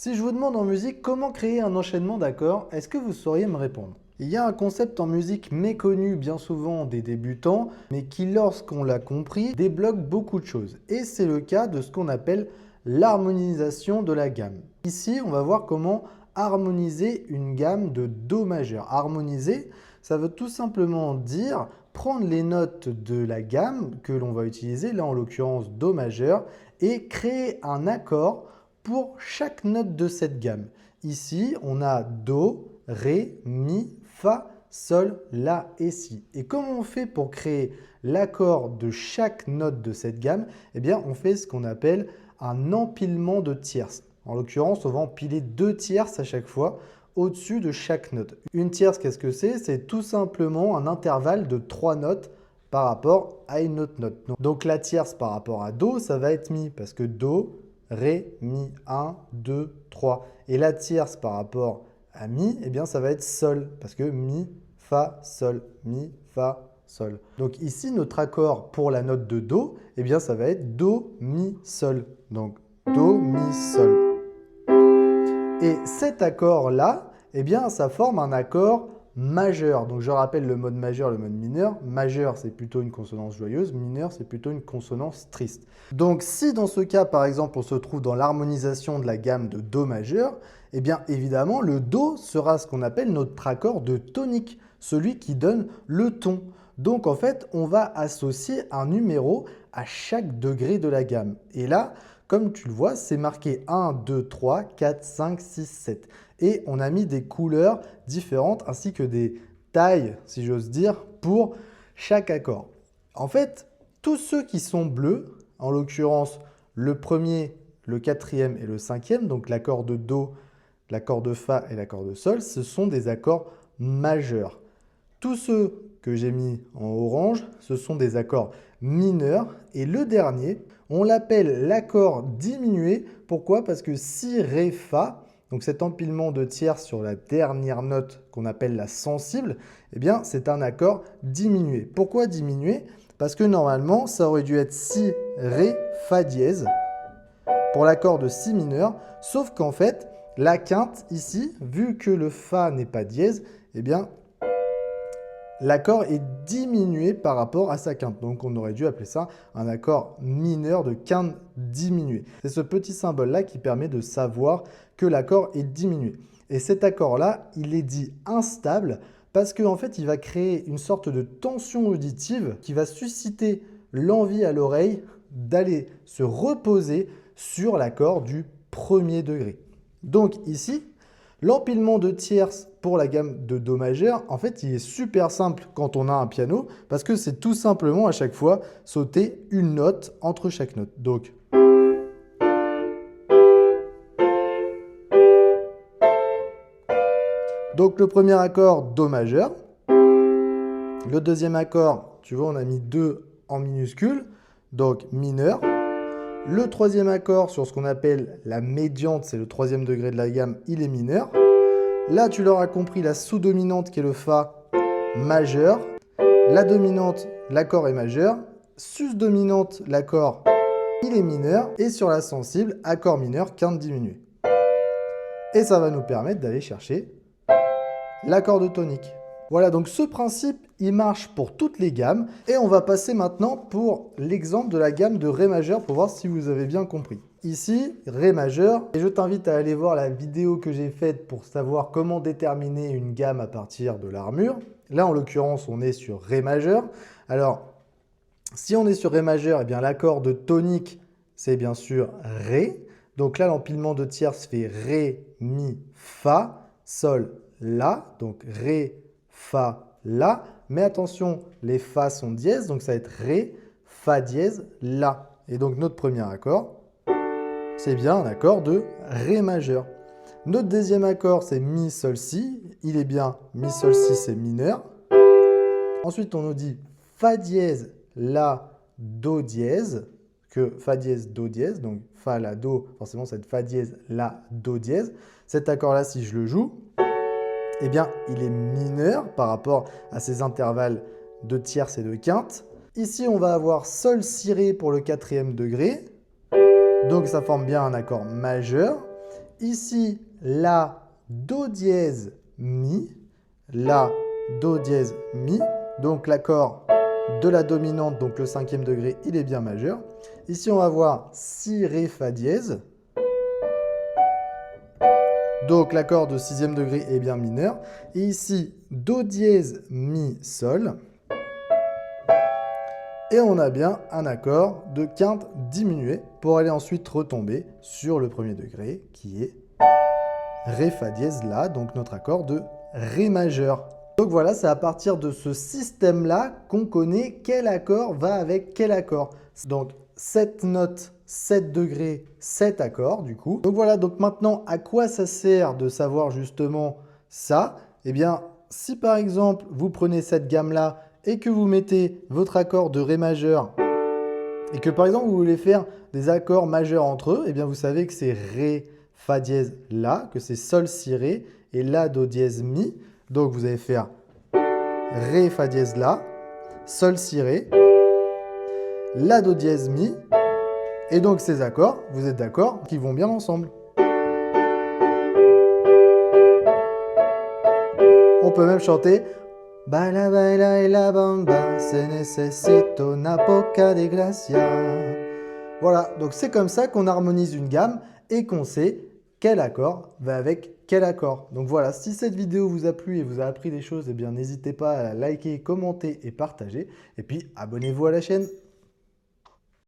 Si je vous demande en musique comment créer un enchaînement d'accords, est-ce que vous sauriez me répondre? Il y a un concept en musique méconnu bien souvent des débutants, mais qui lorsqu'on l'a compris, débloque beaucoup de choses. Et c'est le cas de ce qu'on appelle l'harmonisation de la gamme. Ici, on va voir comment harmoniser une gamme de Do majeur. Harmoniser, ça veut tout simplement dire prendre les notes de la gamme que l'on va utiliser, là en l'occurrence Do majeur, et créer un accord pour chaque note de cette gamme. Ici, on a Do, Ré, Mi, Fa, Sol, La et Si. Et comment on fait pour créer l'accord de chaque note de cette gamme? Eh bien, on fait ce qu'on appelle un empilement de tierces. En l'occurrence, on va empiler 2 tierces à chaque fois au-dessus de chaque note. Une tierce, qu'est-ce que c'est? C'est tout simplement un intervalle de 3 notes par rapport à une autre note. Donc la tierce par rapport à Do, ça va être Mi, parce que Do, Ré, Mi, 1, 2, 3. Et la tierce par rapport à Mi, eh bien ça va être Sol, parce que Mi, Fa, Sol, Mi, Fa, Sol. Donc ici, notre accord pour la note de Do, eh bien ça va être Do, Mi, Sol. Donc Do, Mi, Sol. Et cet accord-là, eh bien ça forme un accord majeur. Donc je rappelle le mode majeur, le mode mineur. Majeur, c'est plutôt une consonance joyeuse. Mineur, c'est plutôt une consonance triste. Donc si dans ce cas, par exemple, on se trouve dans l'harmonisation de la gamme de Do majeur, eh bien évidemment, le Do sera ce qu'on appelle notre accord de tonique, celui qui donne le ton. Donc en fait, on va associer un numéro à chaque degré de la gamme. Et là, comme tu le vois, c'est marqué 1, 2, 3, 4, 5, 6, 7. Et on a mis des couleurs différentes ainsi que des tailles, si j'ose dire, pour chaque accord. En fait, tous ceux qui sont bleus, en l'occurrence le premier, le quatrième et le cinquième, donc l'accord de Do, l'accord de Fa et l'accord de Sol, ce sont des accords majeurs. Tous ceux que j'ai mis en orange, ce sont des accords mineurs. Et le dernier, on l'appelle l'accord diminué. Pourquoi? Parce que Si, Ré, Fa, donc cet empilement de tierces sur la dernière note qu'on appelle la sensible, eh bien c'est un accord diminué. Pourquoi diminué? Parce que normalement, ça aurait dû être Si, Ré, Fa dièse pour l'accord de Si mineur, sauf qu'en fait, la quinte ici, vu que le Fa n'est pas dièse, eh bien l'accord est diminué par rapport à sa quinte. Donc, on aurait dû appeler ça un accord mineur de quinte diminuée. C'est ce petit symbole-là qui permet de savoir que l'accord est diminué. Et cet accord-là, il est dit instable parce qu'en fait, il va créer une sorte de tension auditive qui va susciter l'envie à l'oreille d'aller se reposer sur l'accord du premier degré. Donc ici, l'empilement de tierces pour la gamme de Do majeur, en fait, il est super simple quand on a un piano parce que c'est tout simplement à chaque fois sauter une note entre chaque note. Donc, le premier accord, Do majeur. Le deuxième accord, tu vois, on a mis 2 en minuscule, donc mineur. Le troisième accord sur ce qu'on appelle la médiante, c'est le troisième degré de la gamme, il est mineur. Là, tu l'auras compris, la sous-dominante qui est le Fa majeur. La dominante, l'accord est majeur. Sus-dominante, l'accord, il est mineur. Et sur la sensible, accord mineur, quinte diminuée. Et ça va nous permettre d'aller chercher l'accord de tonique. Voilà, donc ce principe, il marche pour toutes les gammes. Et on va passer maintenant pour l'exemple de la gamme de Ré majeur pour voir si vous avez bien compris. Ici, Ré majeur, et je t'invite à aller voir la vidéo que j'ai faite pour savoir comment déterminer une gamme à partir de l'armure. Là, en l'occurrence, on est sur Ré majeur. Alors, si on est sur Ré majeur, eh bien l'accord de tonique, c'est bien sûr Ré. Donc là, l'empilement de tierces fait Ré, Mi, Fa, Sol, La. Donc Ré, Fa, La. Mais attention, les Fa sont dièses, donc ça va être Ré, Fa dièse, La. Et donc notre premier accord, c'est bien un accord de Ré majeur. Notre deuxième accord, c'est Mi, Sol, Si. Il est bien Mi, Sol, Si, c'est mineur. Ensuite, on nous dit Fa dièse, La, Do dièse, que Fa dièse, Do dièse. Donc Fa, La, Do, forcément, c'est Fa dièse, La, Do dièse. Cet accord-là, si je le joue, eh bien, il est mineur par rapport à ces intervalles de tierces et de quintes. Ici, on va avoir Sol, Si, Ré pour le quatrième degré. Donc, ça forme bien un accord majeur. ici, La, Do dièse, Mi. La, Do dièse, Mi. Donc l'accord de la dominante, donc le 5e degré, il est bien majeur. Ici, on va voir Si, Ré, Fa dièse. Donc l'accord de 6e degré est bien mineur. Et ici, Do dièse, Mi, Sol. Et on a bien un accord de quinte diminué pour aller ensuite retomber sur le 1er degré qui est Ré, Fa dièse, La, donc notre accord de Ré majeur. Donc voilà, c'est à partir de ce système-là qu'on connaît quel accord va avec quel accord. Donc cette note, 7 degrés, 7 accords du coup. Donc voilà, donc maintenant à quoi ça sert de savoir justement ça? Eh bien, si par exemple vous prenez cette gamme-là et que vous mettez votre accord de Ré majeur et que par exemple vous voulez faire des accords majeurs entre eux, eh bien vous savez que c'est Ré, Fa dièse, La, que c'est Sol, Si, Ré et La, Do dièse, Mi. Donc vous allez faire Ré, Fa dièse, La, Sol, Si, Ré, La, Do dièse, Mi. Et donc ces accords, vous êtes d'accord, qu'ils vont bien ensemble. On peut même chanter Baila, baila et la bamba, se necesito una poca de gracia. Voilà, donc c'est comme ça qu'on harmonise une gamme et qu'on sait quel accord va avec quel accord. Donc voilà, si cette vidéo vous a plu et vous a appris des choses, eh bien n'hésitez pas à liker, commenter et partager. Et puis abonnez-vous à la chaîne.